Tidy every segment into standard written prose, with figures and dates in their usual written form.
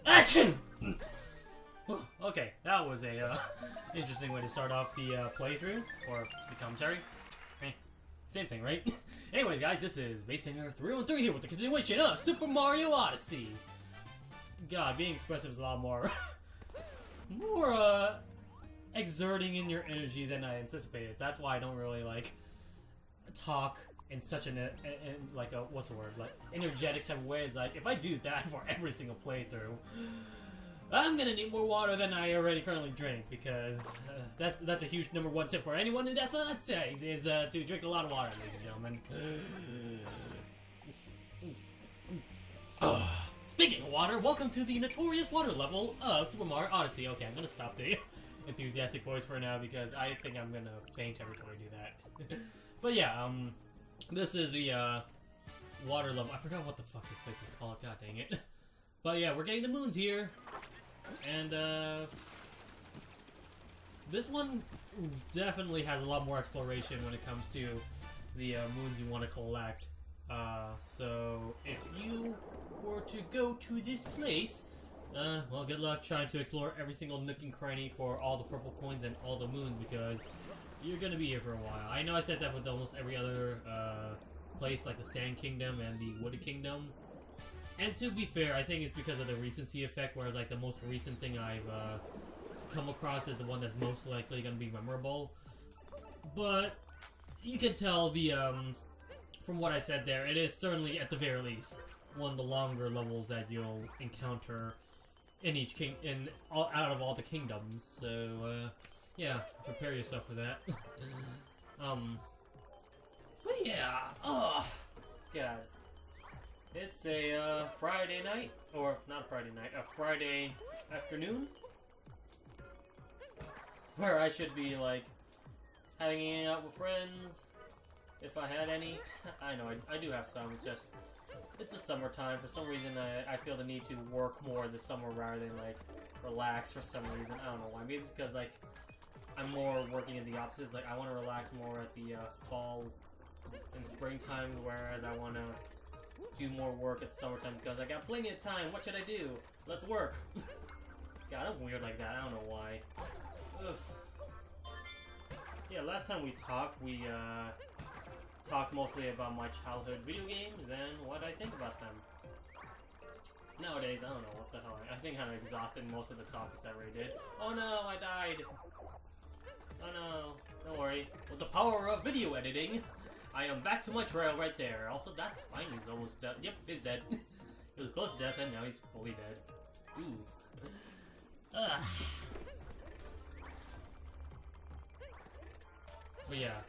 Action! Okay, that was a interesting way to start off the playthrough, or the commentary. Same thing, right? Anyways, guys, this is Basesinger 313 here with the continuation of Super Mario Odyssey. God, being expressive is a lot more, exerting in your energy than I anticipated. That's why I don't really, like, talk in such an, what's the word, like, energetic type of way. It's like, if I do that for every single playthrough, I'm gonna need more water than I already currently drink, because that's a huge number one tip for anyone who that's what that says, is to drink a lot of water, ladies and gentlemen. Speaking of water, welcome to the notorious water level of Super Mario Odyssey. Okay, I'm gonna stop the enthusiastic voice for now, because I think I'm gonna faint every time I do that. But yeah, this is the water level. I forgot what the fuck this place is called, god dang it. But yeah, we're getting the moons here. And this one definitely has a lot more exploration when it comes to the moons you want to collect. So if you were to go to this place, well, good luck trying to explore every single nook and cranny for all the purple coins and all the moons, because you're gonna be here for a while. I know I said that with almost every other place, like the Sand Kingdom and the Wooded Kingdom. And to be fair, I think it's because of the recency effect, whereas like the most recent thing I've come across is the one that's most likely going to be memorable. But you can tell the from what I said there, it is certainly at the very least one of the longer levels that you'll encounter in each out of all the kingdoms. So yeah, prepare yourself for that. But yeah, oh god. It's a Friday night, or not Friday night, a Friday afternoon, where I should be like hanging out with friends, if I had any. I know I do have some. It's just it's a summertime. For some reason, I feel the need to work more this summer rather than like relax for some reason. I don't know why. Maybe it's because like I'm more working in the opposites. Like I want to relax more at the fall and springtime, whereas I want to do more work at the summertime because I got plenty of time. What should I do? Let's work. God, I'm weird like that. I don't know why. Ugh. Yeah, last time we talked talked mostly about my childhood video games and what I think about them. Nowadays, I don't know what the hell. I think I'm exhausted most of the topics I already did. Oh no, I died. Oh no. Don't worry. With the power of video editing, I am back to my trail right there. Also, that spine is almost dead. Yep, he's dead. It was close to death, and now he's fully dead. Ooh. Ugh. But yeah.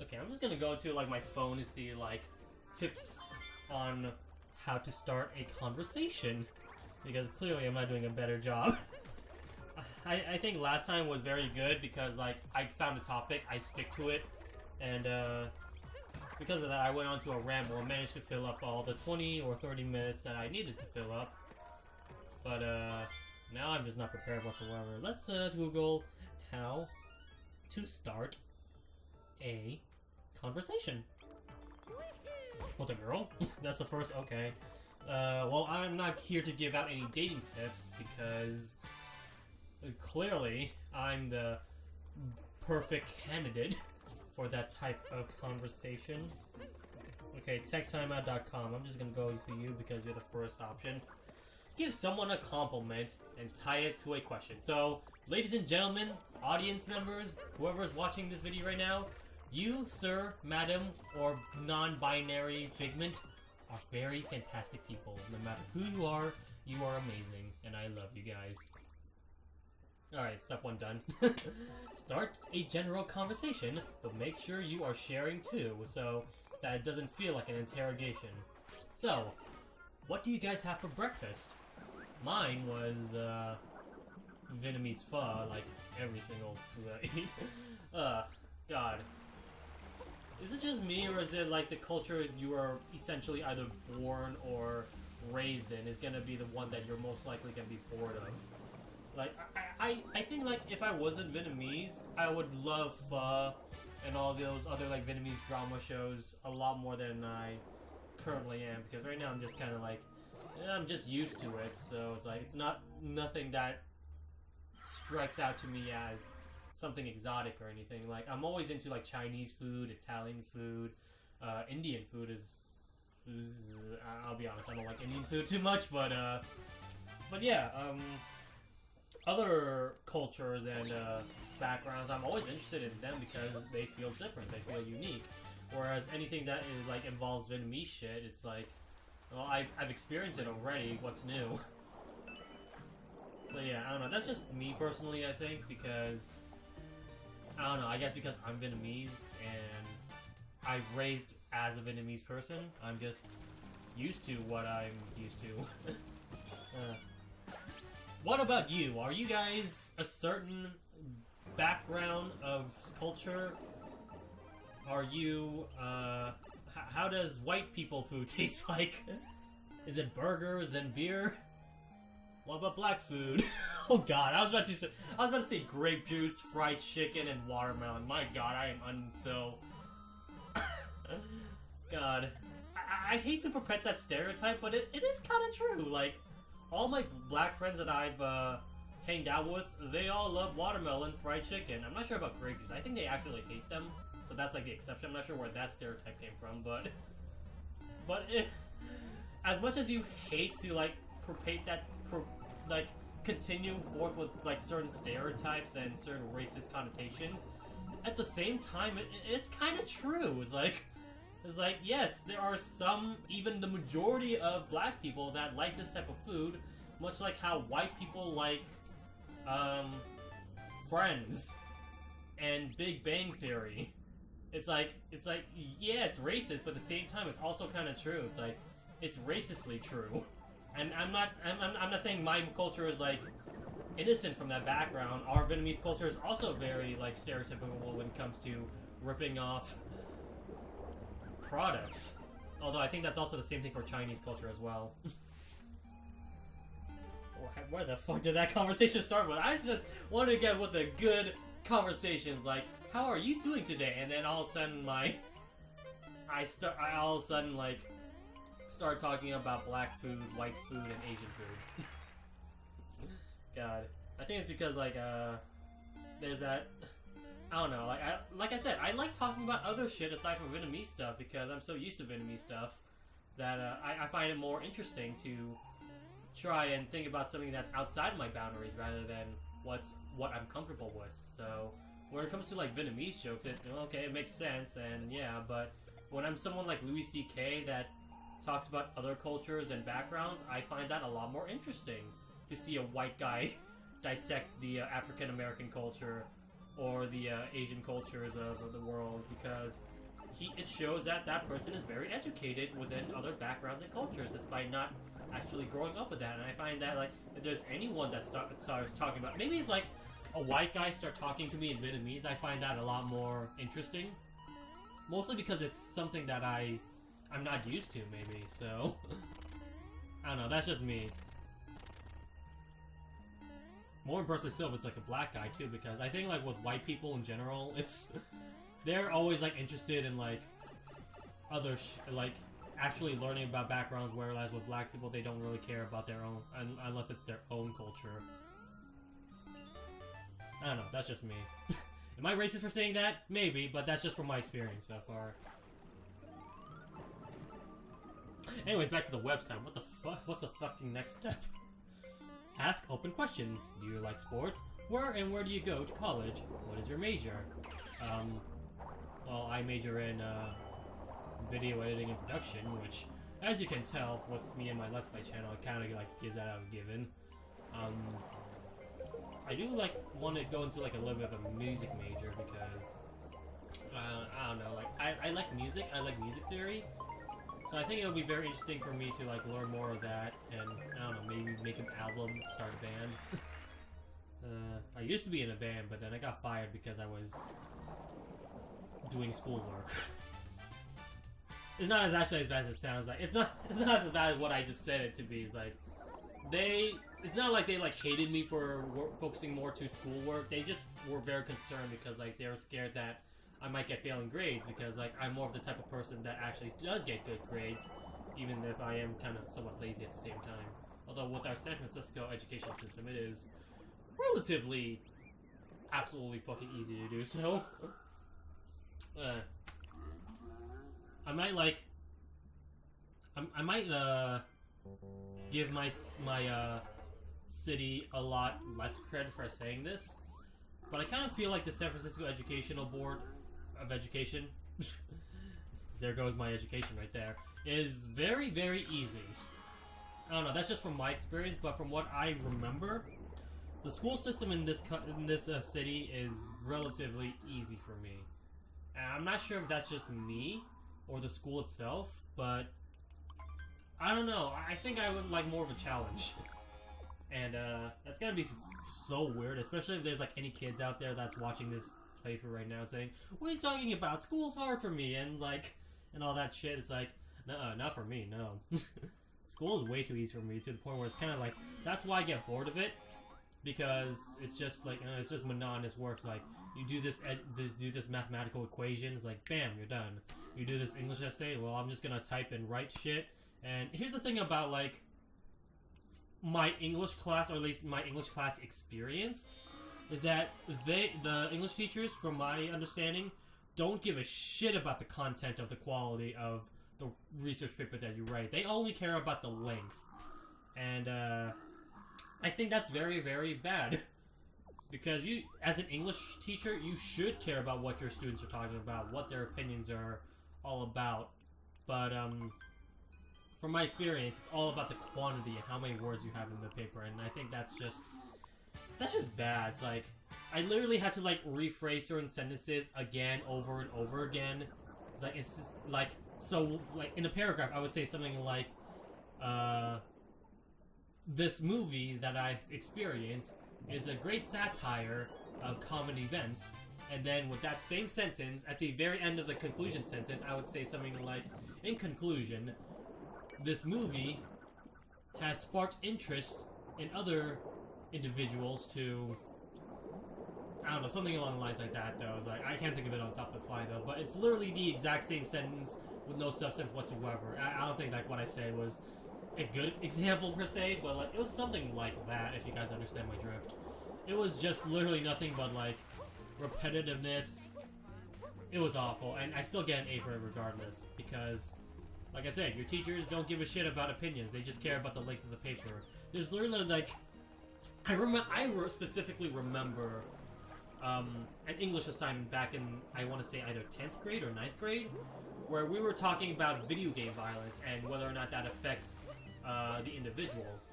Okay, I'm just gonna go to like my phone to see like tips on how to start a conversation, because clearly I'm not doing a better job. I think last time was very good because like I found a topic, I stick to it, and because of that I went on to a ramble and managed to fill up all the 20 or 30 minutes that I needed to fill up. But now I'm just not prepared whatsoever. Let's Google how to start a conversation with a girl. That's the first. Okay. Well, I'm not here to give out any dating tips because clearly I'm the perfect candidate for that type of conversation. Okay, techtimeout.com. I'm just gonna go to you because you're the first option. Give someone a compliment and tie it to a question. So, ladies and gentlemen, audience members, whoever's watching this video right now, you, sir, madam, or non-binary figment are very fantastic people. No matter who you are amazing, and I love you guys. Alright, step one done. Start a general conversation, but make sure you are sharing too, so that it doesn't feel like an interrogation. So, what do you guys have for breakfast? Mine was, Vietnamese pho, like every single food I eat. God. Is it just me, or is it like the culture you are essentially either born or raised in is gonna be the one that you're most likely gonna be bored of? Like, I think, like, if I wasn't Vietnamese, I would love pho and all those other, like, Vietnamese drama shows a lot more than I currently am, because right now I'm just kind of like, I'm just used to it, so it's like, it's not nothing that strikes out to me as something exotic or anything. Like, I'm always into like Chinese food, Italian food, Indian food is I'll be honest, I don't like Indian food too much, but yeah, other cultures and backgrounds, I'm always interested in them because they feel different, they feel unique. Whereas anything that is like involves Vietnamese shit, it's like, well, I've experienced it already. What's new? So yeah, I don't know. That's just me personally, I think, because I don't know. I guess because I'm Vietnamese and I've raised as a Vietnamese person, I'm just used to what I'm used to. What about you? Are you guys a certain background of culture? Are you, how does white people food taste like? Is it burgers and beer? What about black food? Oh god, I was about to say grape juice, fried chicken, and watermelon. My god, I am so... God. I hate to perpetuate that stereotype, but it is kind of true. Like, all my black friends that I've hanged out with, they all love watermelon, fried chicken. I'm not sure about grape juice. I think they actually hate them. So that's like the exception. I'm not sure where that stereotype came from, but as much as you hate to like perpetuate that, like continue forth with like certain stereotypes and certain racist connotations, at the same time, it's kind of true. It's like yes, there are some, even the majority of black people that like this type of food, much like how white people like Friends and Big Bang Theory. It's like, yeah, it's racist, but at the same time, it's also kind of true. It's like, it's racistly true. And I'm not saying my culture is, like, innocent from that background. Our Vietnamese culture is also very, like, stereotypical when it comes to ripping off products. Although I think that's also the same thing for Chinese culture as well. Where the fuck did that conversation start with? I just wanted to get with the good conversations, like, how are you doing today? And then all of a sudden, I all of a sudden, like, start talking about black food, white food, and Asian food. God. I think it's because, like, there's that, I don't know, like I said, I like talking about other shit aside from Vietnamese stuff because I'm so used to Vietnamese stuff that, I find it more interesting to try and think about something that's outside my boundaries rather than what I'm comfortable with, so... When it comes to, like, Vietnamese jokes, okay, it makes sense, and yeah, but when I'm someone like Louis C.K. that talks about other cultures and backgrounds, I find that a lot more interesting to see a white guy dissect the African-American culture or the Asian cultures of the world, because it shows that that person is very educated within other backgrounds and cultures, despite not actually growing up with that, and I find that, like, if there's anyone that starts talking about, maybe if, like, a white guy start talking to me in Vietnamese, I find that a lot more interesting. Mostly because it's something that I'm not used to, maybe, so... I don't know, that's just me. More impressive still if it's like a black guy, too, because I think, like, with white people in general, they're always, like, interested in, like, other like, actually learning about backgrounds, whereas with black people, they don't really care about their own, unless it's their own culture. I don't know, that's just me. Am I racist for saying that? Maybe, but that's just from my experience so far. Anyways, back to the website. What the fuck? What's the fucking next step? Ask open questions. Do you like sports? Where do you go to college? What is your major? Well, I major in, video editing and production, which, as you can tell, with me and my Let's Play channel, it kind of, like, gives that out a given. I do, like, want to go into, like, a little bit of a music major because, I don't know, like, I like music, I like music theory, so I think it would be very interesting for me to, like, learn more of that, and, I don't know, maybe make an album, start a band. I used to be in a band, but then I got fired because I was doing schoolwork. It's not actually as bad as it sounds like. It's not as bad as what I just said it to be. It's like, it's not like they, like, hated me for focusing more to schoolwork. They just were very concerned because, like, they were scared that I might get failing grades because, like, I'm more of the type of person that actually does get good grades, even if I am kind of somewhat lazy at the same time. Although with our San Francisco educational system, it is relatively absolutely fucking easy to do so. I might like I might give my city a lot less credit for saying this, but I kind of feel like the San Francisco Educational Board of Education there goes my education right there, is very, very easy. I don't know, that's just from my experience, but from what I remember, the school system in this city is relatively easy for me. And I'm not sure if that's just me or the school itself, but I don't know. I think I would like more of a challenge. And that's gonna be so weird, especially if there's like any kids out there that's watching this playthrough right now saying, "What are you talking about? School's hard for me," and like, and all that shit. It's like, nuh-uh, not for me, no. School is way too easy for me, to the point where it's kind of like, that's why I get bored of it, because it's just like, it's just monotonous work. It's like, you do this mathematical equation, it's like, bam, you're done. You do this English essay, well, I'm just gonna type and write shit. And here's the thing about like my English class, or at least my English class experience, is that the English teachers, from my understanding, don't give a shit about the content of the quality of the research paper that you write. They only care about the length. And I think that's very, very bad. Because you, as an English teacher, you should care about what your students are talking about, what their opinions are all about. But from my experience, it's all about the quantity and how many words you have in the paper, and I think that's just bad. It's like, I literally had to like rephrase certain sentences again, over and over again. It's just like, so like in a paragraph, I would say something like, this movie that I experienced is a great satire of common events. And then with that same sentence, at the very end of the conclusion sentence, I would say something like, in conclusion, this movie has sparked interest in other individuals to, I don't know, something along the lines like that, though. It's like, I can't think of it on top of the fly, though, but it's literally the exact same sentence with no substance whatsoever. I don't think like what I said was a good example per se, but like, it was something like that, if you guys understand my drift. It was just literally nothing but like repetitiveness. It was awful, and I still get an A for it regardless, because like I said, your teachers don't give a shit about opinions. They just care about the length of the paper. There's literally like, I specifically remember an English assignment back in, I want to say either 10th grade or 9th grade, where we were talking about video game violence and whether or not that affects the individuals.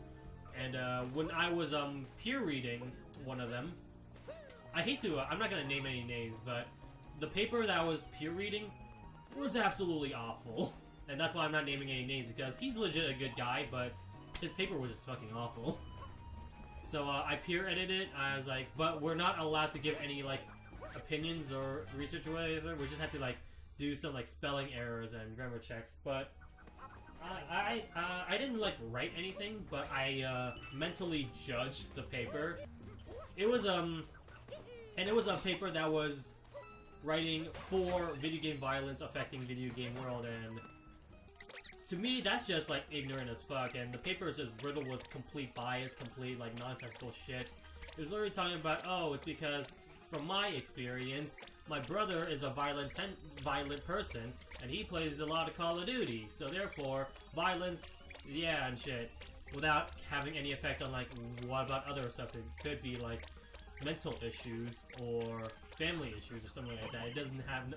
And when I was peer reading one of them, I hate to, I'm not going to name any names, but the paper that I was peer reading was absolutely awful. And that's why I'm not naming any names, because he's legit a good guy, but his paper was just fucking awful. So I peer edited. I was like, but we're not allowed to give any like opinions or research or whatever. We just had to like do some like spelling errors and grammar checks. But I didn't like write anything, but I mentally judged the paper. It was and it was a paper that was writing for video game violence affecting video game world, and to me, that's just, like, ignorant as fuck, and the paper is just riddled with complete bias, complete, like, nonsensical shit. It was already talking about, oh, it's because, from my experience, my brother is a violent person, and he plays a lot of Call of Duty, so therefore, violence, yeah, and shit, without having any effect on, like, what about other stuff? It could be, like, mental issues, or family issues, or something like that.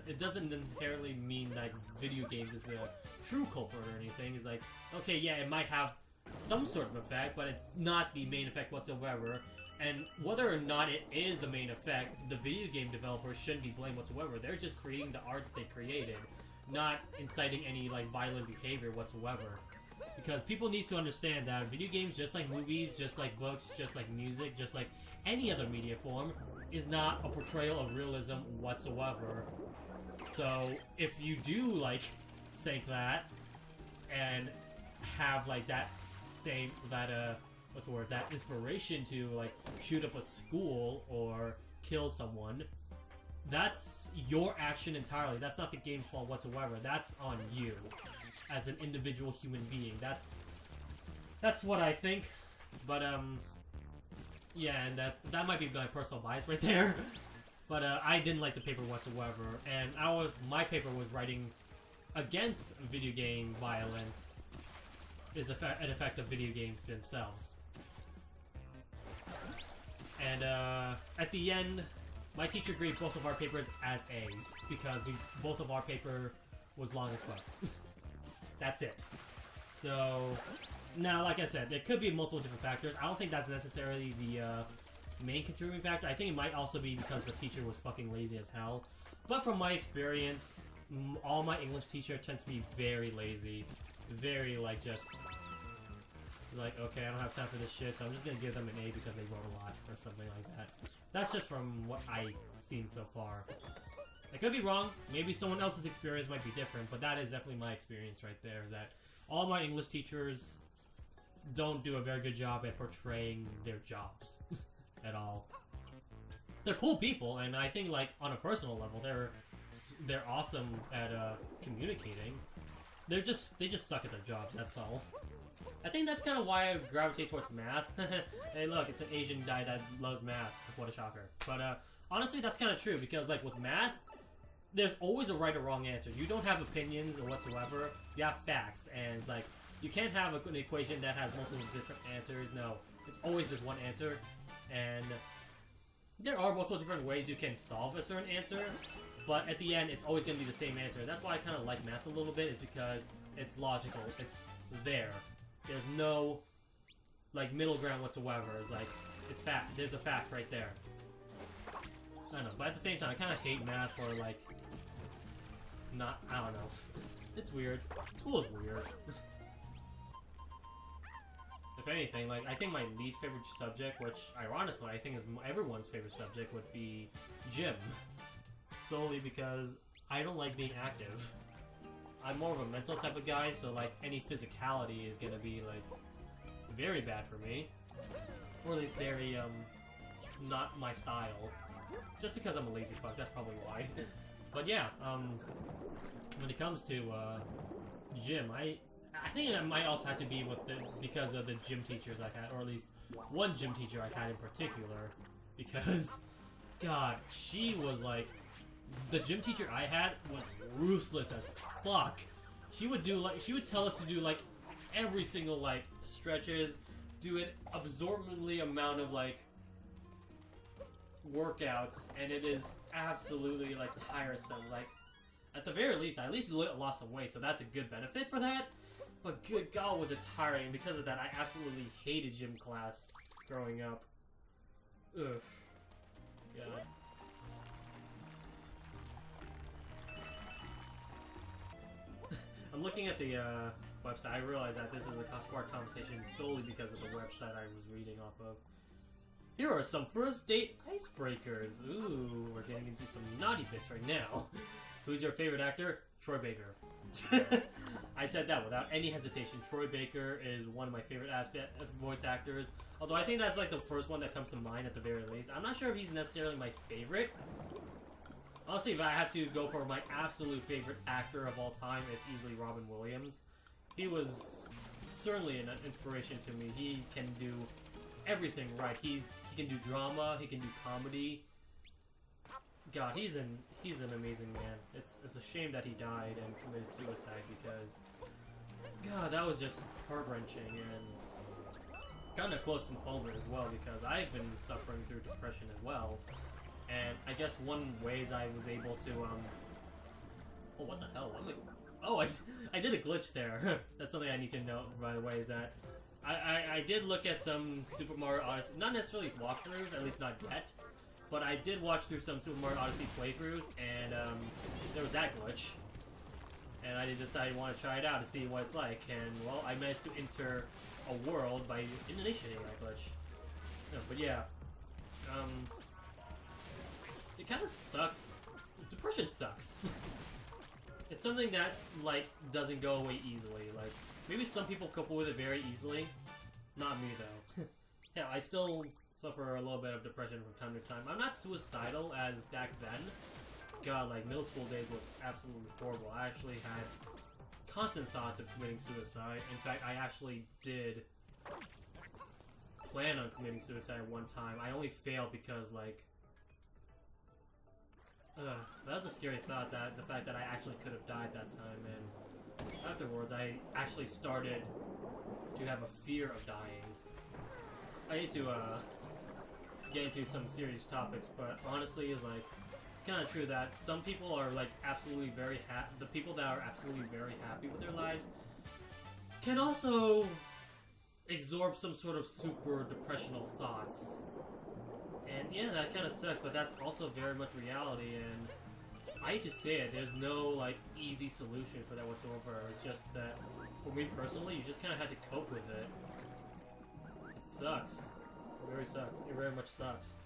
It doesn't inherently mean that video games is the true culprit or anything. It's like, okay, yeah, it might have some sort of effect, but it's not the main effect whatsoever. And whether or not it is the main effect, the video game developers shouldn't be blamed whatsoever. They're just creating the art that they created, not inciting any, like, violent behavior whatsoever. Because people need to understand that video games, just like movies, just like books, just like music, just like any other media form, is not a portrayal of realism whatsoever. So, if you do, like, think that, and have, like, that inspiration to, like, shoot up a school or kill someone, that's your action entirely. That's not the game's fault whatsoever. That's on you. as an individual human being. That's what I think. But yeah, and that might be my personal bias right there. But I didn't like the paper whatsoever, and my paper was writing against video game violence is an effect of video games themselves. And at the end, my teacher graded both of our papers as A's because both of our paper was long as fuck. That's it. So now, like I said, there could be multiple different factors. I don't think that's necessarily the main contributing factor. I think it might also be because the teacher was fucking lazy as hell. But from my experience, all my English teacher tends to be very lazy. Very, like, just... like, okay, I don't have time for this shit, so I'm just gonna give them an A because they wrote a lot, or something like that. That's just from what I've seen so far. I could be wrong. Maybe someone else's experience might be different, but that is definitely my experience right there, is that all my English teachers don't do a very good job at portraying their jobs. At all. They're cool people, and I think, like, on a personal level, they're awesome at communicating. They just suck at their jobs, that's all. I think that's kind of why I gravitate towards math. Hey, look, it's an Asian guy that loves math. What a shocker. But honestly, that's kind of true, because, like, with math, there's always a right or wrong answer. You don't have opinions or whatsoever. You have facts, and it's like, you can't have an equation that has multiple different answers. No, it's always just one answer. And there are multiple different ways you can solve a certain answer, but at the end, it's always going to be the same answer. That's why I kind of like math a little bit, is because it's logical. It's there. There's no, like, middle ground whatsoever. It's like, it's fact. There's a fact right there. I don't know, but at the same time, I kind of hate math for, like, I don't know. It's weird. School is weird. If anything, like, I think my least favorite subject, which, ironically, I think is everyone's favorite subject, would be gym. Solely because I don't like being active. I'm more of a mental type of guy, so, like, any physicality is gonna be, like, very bad for me. Or at least very, not my style. Just because I'm a lazy fuck, that's probably why. But yeah, when it comes to, gym, I think it might also have to be because of the gym teachers I had, or at least one gym teacher I had in particular. Because, God, she was like, the gym teacher I had was ruthless as fuck. She would tell us to do, like, every single, like, stretches, do an absorbingly amount of, like, workouts, and it is absolutely, like, tiresome. Like, at the very least, I at least lost some weight, so that's a good benefit for that. But good God, was it tiring, and because of that, I absolutely hated gym class growing up. Ugh. God. I'm looking at the website. I realize that this is a smart conversation solely because of the website I was reading off of. Here are some first date icebreakers. Ooh, we're getting into some naughty bits right now. Who's your favorite actor? Troy Baker. I said that without any hesitation. Troy Baker is one of my favorite voice actors. Although I think that's like the first one that comes to mind at the very least. I'm not sure if he's necessarily my favorite. Honestly, if I had to go for my absolute favorite actor of all time, it's easily Robin Williams. He was certainly an inspiration to me. He can do everything right. He can do drama, he can do comedy. God, he's an amazing man. It's a shame that he died and committed suicide because, God, that was just heart-wrenching and kind of close to home as well because I've been suffering through depression as well. And I guess one ways I was able to, oh, what the hell? I did a glitch there. That's something I need to note, by the way, is that I did look at some Super Mario Odyssey, not necessarily walkthroughs, at least not yet, but I did watch through some Super Mario Odyssey playthroughs, and there was that glitch. And I decided I want to try it out to see what it's like, and, well, I managed to enter a world by initiating that glitch. No, but yeah, it kind of sucks. Depression sucks. It's something that, like, doesn't go away easily. Like, maybe some people cope with it very easily. Not me, though. Yeah, I still suffer a little bit of depression from time to time. I'm not suicidal as back then. God, like, middle school days was absolutely horrible. I actually had constant thoughts of committing suicide. In fact, I actually did plan on committing suicide one time. I only failed because, like, that was a scary thought, that the fact that I actually could have died that time, and afterwards I actually started to have a fear of dying. I need to get into some serious topics, but honestly, it's kind of true that some people are like absolutely very the people that are absolutely very happy with their lives can also absorb some sort of super depressional thoughts. And yeah, that kind of sucks, but that's also very much reality, and I hate to say it, there's no like easy solution for that whatsoever. It's just that, for me personally, you just kind of had to cope with it. It sucks. It very much sucks.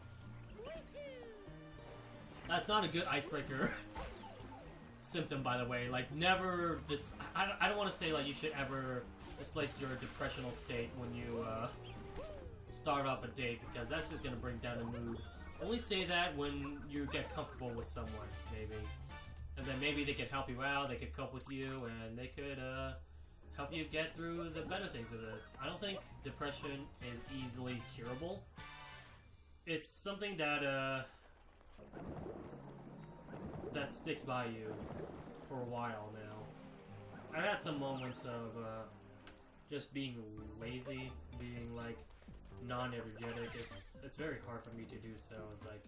That's not a good icebreaker symptom, by the way. Like, never I don't want to say like you should ever displace your depressional state when you start off a date, because that's just gonna bring down the mood. Only say that when you get comfortable with someone, maybe. And then maybe they could help you out, they could cope with you, and they could help you get through the better things of this. I don't think depression is easily curable. It's something that that sticks by you for a while now. I've had some moments of just being lazy, being like non-energetic. It's very hard for me to do so. It's like,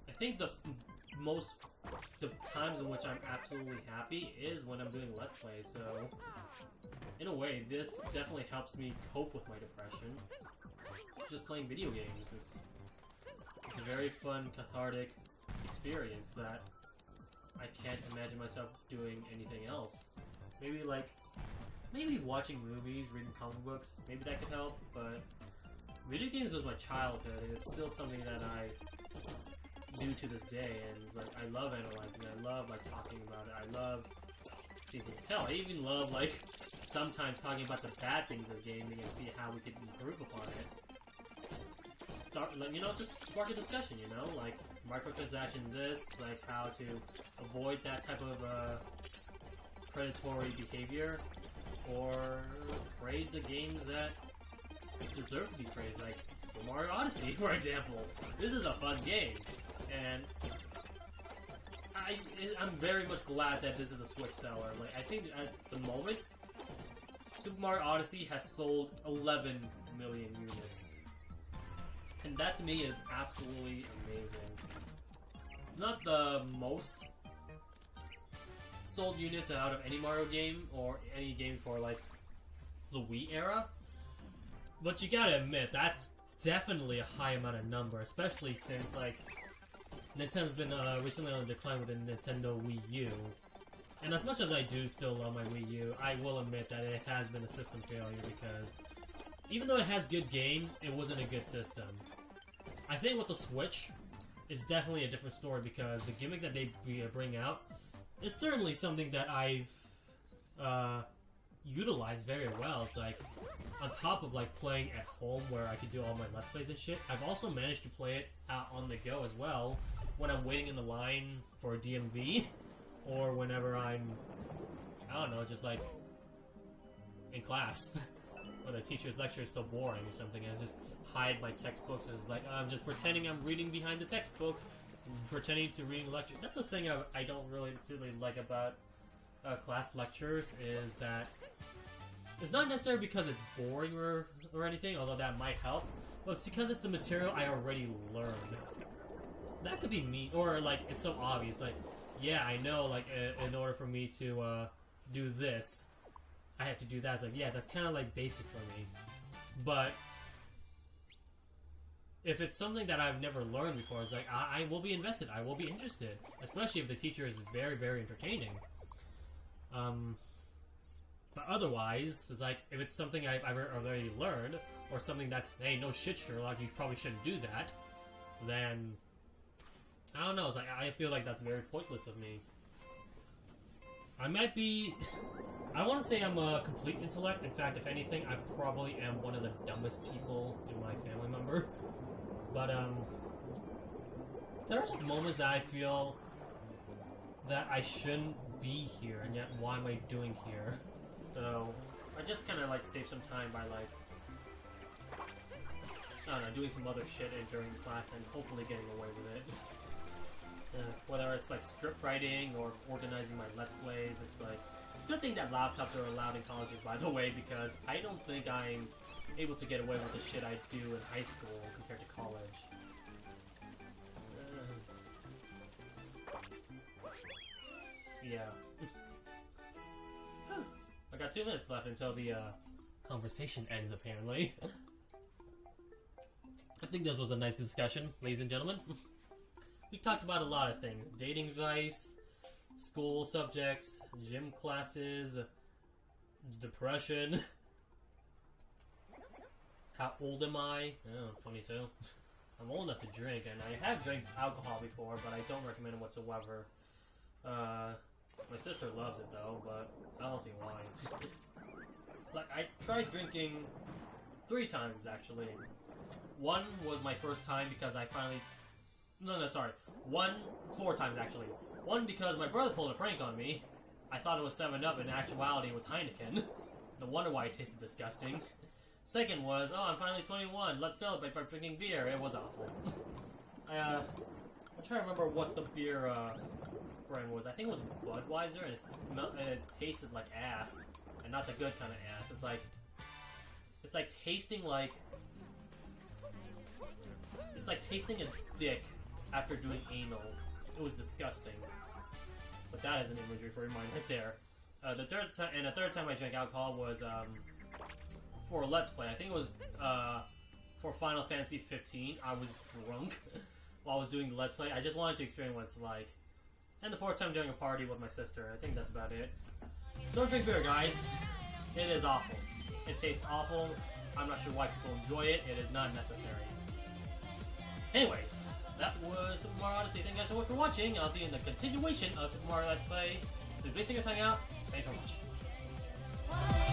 I think the times in which I'm absolutely happy is when I'm doing Let's Play, so in a way, this definitely helps me cope with my depression. Just playing video games, it's a very fun, cathartic experience that I can't imagine myself doing anything else. Maybe watching movies, reading comic books, maybe that could help, but video games was my childhood, and it's still something that I do to this day, and it's like, I love analyzing it, I love like talking about it, I love seeing things. Hell, I even love like sometimes talking about the bad things of gaming and see how we could improve upon it. Just spark a discussion, like microtransaction like how to avoid that type of predatory behavior, or praise the games that deserve to be praised, like Super Mario Odyssey, for example. This is a fun game, and I'm very much glad that this is a Switch seller. Like, I think at the moment, Super Mario Odyssey has sold 11 million units. And that to me is absolutely amazing. It's not the most sold units out of any Mario game, or any game for like the Wii era, but you gotta admit, that's definitely a high amount of number, especially since like Nintendo's been recently on the decline with the Nintendo Wii U. And as much as I do still love my Wii U, I will admit that it has been a system failure, because even though it has good games, it wasn't a good system. I think with the Switch, it's definitely a different story, because the gimmick that they bring out is certainly something that I've utilized very well. It's like, on top of like playing at home where I could do all my Let's Plays and shit, I've also managed to play it out on the go as well, when I'm waiting in the line for a DMV, or whenever I'm, I don't know, just like in class, or the teacher's lecture is so boring or something, and I just hide my textbooks. It's like, I'm just pretending I'm reading behind the textbook, pretending to read lecture. That's the thing I don't really like about class lectures, is that it's not necessarily because it's boring or anything, although that might help, but it's because it's the material I already learned. That could be me, or like, it's so obvious, like, yeah, I know, like, in order for me to do this, I have to do that. It's like, yeah, that's kind of like basic for me. But if it's something that I've never learned before, it's like, I will be invested, I will be interested, especially if the teacher is very, very entertaining. But otherwise, it's like, if it's something I've already learned, or something that's, hey, no shit, Sherlock, you probably shouldn't do that, then I don't know, it's like, I feel like that's very pointless of me. I might be, I want to say I'm a complete intellect. In fact, if anything, I probably am one of the dumbest people in my family member. But, there are just moments that I feel that I shouldn't be here, and yet why am I doing here? So, I just kind of like save some time by like, I don't know, doing some other shit during class and hopefully getting away with it. Whether it's like script writing or organizing my Let's Plays, it's like, it's a good thing that laptops are allowed in colleges, by the way, because I don't think I'm able to get away with the shit I do in high school compared to college. Yeah. I got 2 minutes left until the conversation ends, apparently. I think this was a nice discussion, ladies and gentlemen. We talked about a lot of things. Dating advice, school subjects, gym classes, depression. How old am I? Oh, 22. I'm old enough to drink, and I have drank alcohol before, but I don't recommend it whatsoever. My sister loves it though, but I don't see why. Like, I tried drinking 3 times, actually. One was my first time because I finally... No, sorry. 4 times, actually. One because my brother pulled a prank on me. I thought it was 7-Up, in actuality it was Heineken. No wonder why it tasted disgusting. Second was, oh, I'm finally 21, let's celebrate by drinking beer. It was awful. I'm trying to remember what the beer brand was. I think it was Budweiser, and it tasted like ass. And not the good kind of ass. It's like tasting like... It's like tasting a dick after doing anal. It was disgusting. But that is an imagery for your mind right there. The third time I drank alcohol was for a Let's Play. I think it was for Final Fantasy 15. I was drunk while I was doing the Let's Play. I just wanted to experience what it's like. And the 4th time during a party with my sister. I think that's about it. Don't drink beer, guys. It is awful. It tastes awful. I'm not sure why people enjoy it. It is not necessary. Anyways, that was Super Mario Odyssey. Thank you guys so much for watching. I'll see you in the continuation of Super Mario Let's Play. This is basically signing out. Thanks for watching.